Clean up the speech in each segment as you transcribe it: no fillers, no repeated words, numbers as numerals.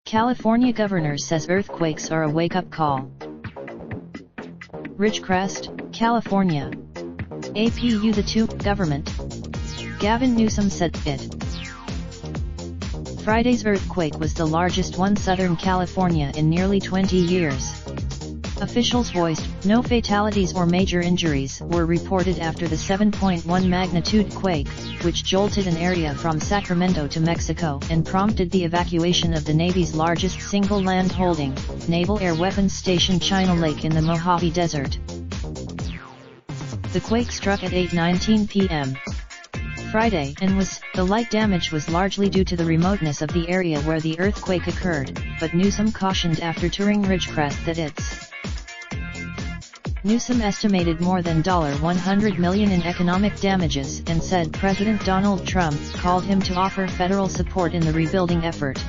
California governor says earthquakes are a wake-up call. Ridgecrest, California. APU the 2, government. Gavin Newsom said it. Friday's earthquake was the largest one Southern California in nearly 20 years. Officials voiced, no fatalities or major injuries were reported after the 7.1 magnitude quake, which jolted an area from Sacramento to Mexico and prompted the evacuation of the Navy's largest single land holding, Naval Air Weapons Station China Lake in the Mojave Desert. The quake struck at 8:19 p.m. Friday and the light damage was largely due to the remoteness of the area where the earthquake occurred, but Newsom cautioned after touring Ridgecrest that Newsom estimated more than $100 million in economic damages and said President Donald Trump called him to offer federal support in the rebuilding effort.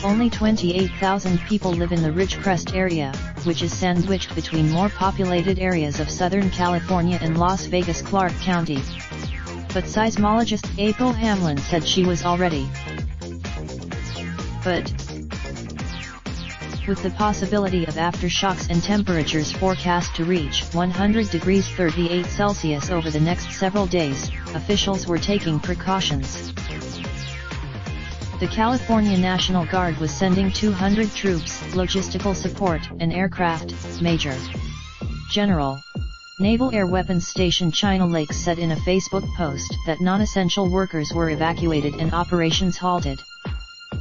Only 28,000 people live in the Ridgecrest area, which is sandwiched between more populated areas of Southern California and Las Vegas Clark County. But seismologist April Hamlin said she was already. But with the possibility of aftershocks and temperatures forecast to reach 100 degrees 38 Celsius over the next several days, officials were taking precautions. The California National Guard was sending 200 troops, logistical support, and aircraft. Major General Naval Air Weapons Station China Lake said in a Facebook post that non-essential workers were evacuated and operations halted.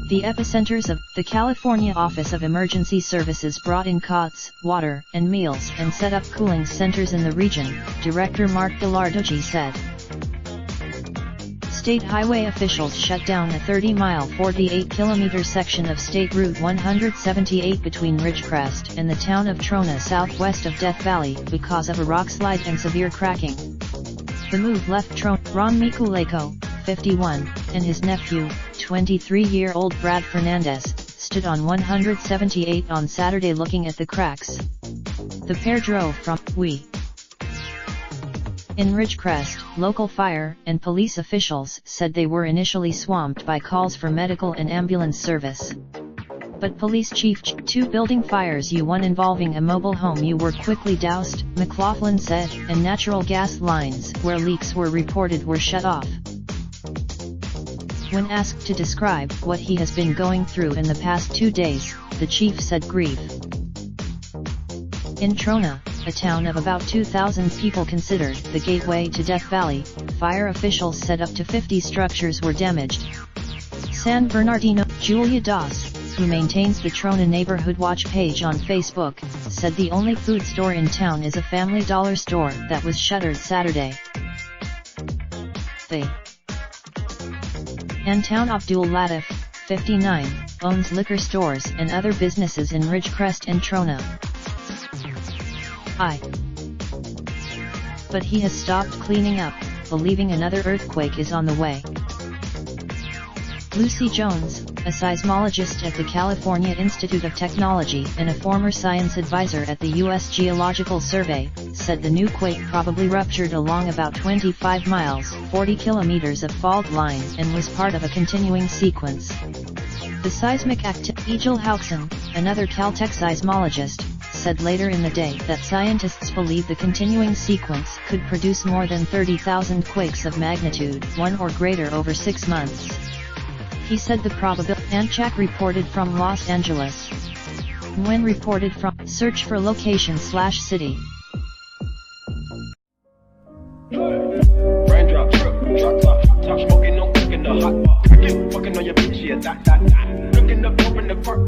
The epicenters of the California Office of Emergency Services brought in cots, water, and meals and set up cooling centers in the region, Director Mark Ghilarducci said. State highway officials shut down a 30-mile 48-kilometer section of State Route 178 between Ridgecrest and the town of Trona southwest of Death Valley because of a rockslide and severe cracking. The move left Ron Mikuleko, 51, and his nephew, 23-year-old Brad Fernandez, stood on 178 on Saturday looking at the cracks. The pair drove from In Ridgecrest, local fire and police officials said they were initially swamped by calls for medical and ambulance service. But Police Chief 2 building fires one involving a mobile home were quickly doused, McLaughlin said, and natural gas lines where leaks were reported were shut off. When asked to describe what he has been going through in the past 2 days, the chief said grief. In Trona, a town of about 2,000 people considered the gateway to Death Valley, fire officials said up to 50 structures were damaged. San Bernardino, Julia Doss, who maintains the Trona Neighborhood Watch page on Facebook, said the only food store in town is a Family Dollar store that was shuttered Saturday. Antoun Abdul Latif, 59, owns liquor stores and other businesses in Ridgecrest and Trona. But he has stopped cleaning up, believing another earthquake is on the way. Lucy Jones, a seismologist at the California Institute of Technology and a former science advisor at the U.S. Geological Survey, said the new quake probably ruptured along about 25 miles 40 kilometers of fault line and was part of a continuing sequence. The seismic activity. Egil Haukson, another Caltech seismologist, said later in the day that scientists believe the continuing sequence could produce more than 30,000 quakes of magnitude 1 or greater over 6 months. He said the probability. Anchak reported from Los Angeles. When reported from search for location/city. Raindrop, truck top smoking, no cooking the hot pot. Fucking on your bitch, yeah, that. Looking up, open the park.